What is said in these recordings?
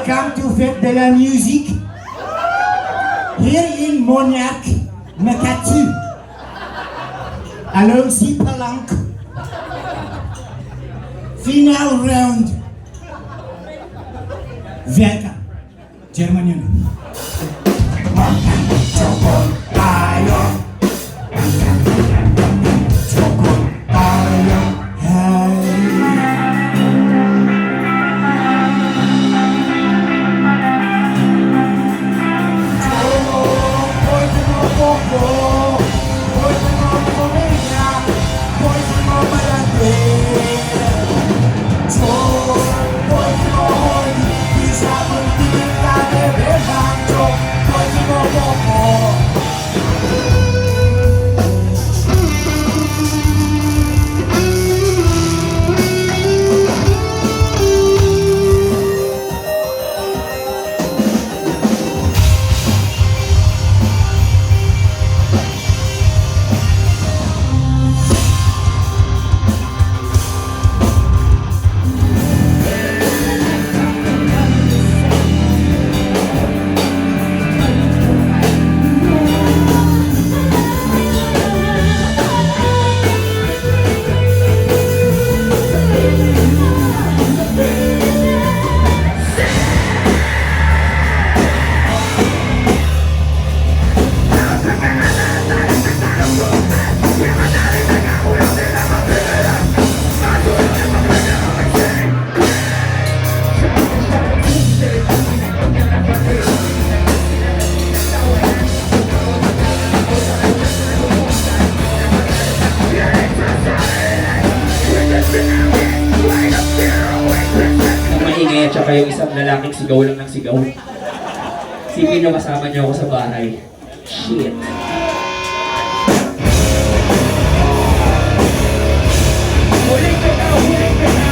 Welcome to Fête de la Musique. Here in Monarch, Makati. Along si Palank. Final round. Welcome. German yun. Chokol tayo. Chokol tayo. Hey. Maingay at saka yung isang lalaking sigaw lang ng sigaw. Sipin nyo kasama nyo ako sa bahay. Shit. Huling ka na! Huling ka na!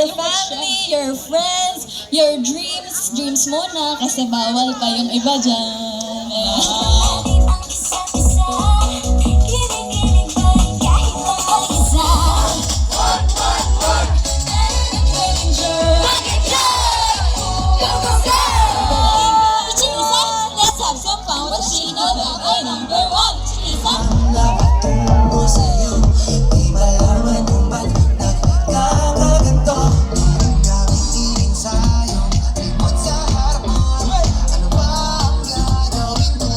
your family, your friends, your dreams. Dreams muna kasi bawal pa yung iba dyan. Let's have some fun with Chino, my number one. Napatungo sa'yo, di malaman kung ba't nagkakaganto. Gamitin sa'yo, limot sa harap mo. Ano ba ang gagawin ko?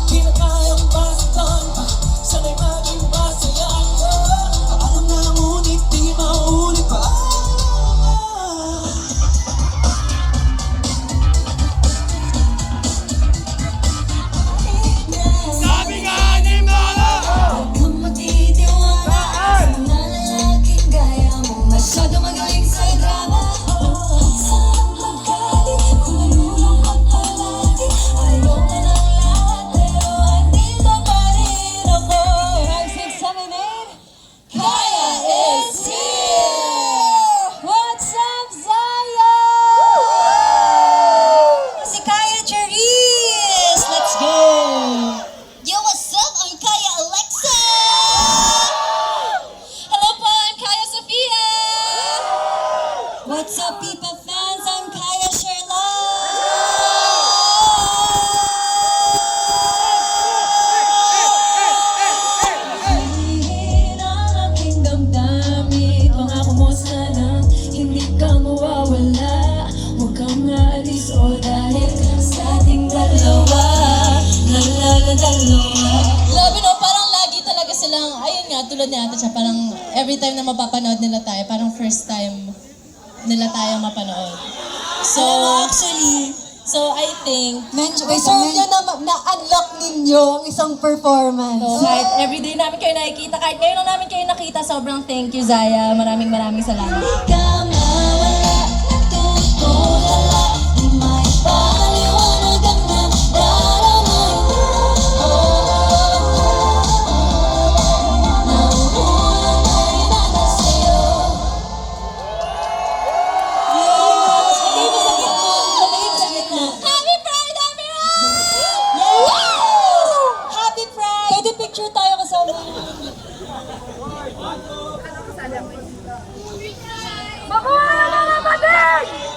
Di na kayang masaktan pa, sana'y maging masaya ako. Alam na ngunit di maulit pa. Kung matitiwala sa lalaking gaya mo, masyado magaling sa drama. Saan magkali kung nalulungkot palagi? Ayaw na ng lahat pero andito pa rin ako. 5, 6, 7, 8. Kaya is here! What's up, Zaya? Si Kaya Cherise! Let's go! Yo, what's up? I'm Kaya Alexa! Hello po, I'm Kaya Sofia! What's up, Pipa fans? I'm Kaya Charlotte! Ang aking damdamin, pangako mo sana, hindi ka mawawala. Huwag kang aalis o dahil sa ating dalawa. Dalawa. Labi no, parang lagi talaga silang, ayun nga, tulad ni Ate siya, parang every time na mapapanood nila tayo, parang first time nila tayo mapanood. So, Actually, so I think, deserve nyo na unlock ninyo ang isang performance. so kahit everyday namin kayo nakikita, kahit ngayon lang namin kayo nakita, sobrang thank you, Zaya. Maraming salamat. Ka mawala, natutulala, di may paliwanag ang nadarama mo. Nauulan na rin ako sa'yo. Lagay mo sa gitna. Lagay mo sa gitna. Happy Pride, everyone! Happy Pride! Pwede picture tayo kasama. Makuha na mga kapatid!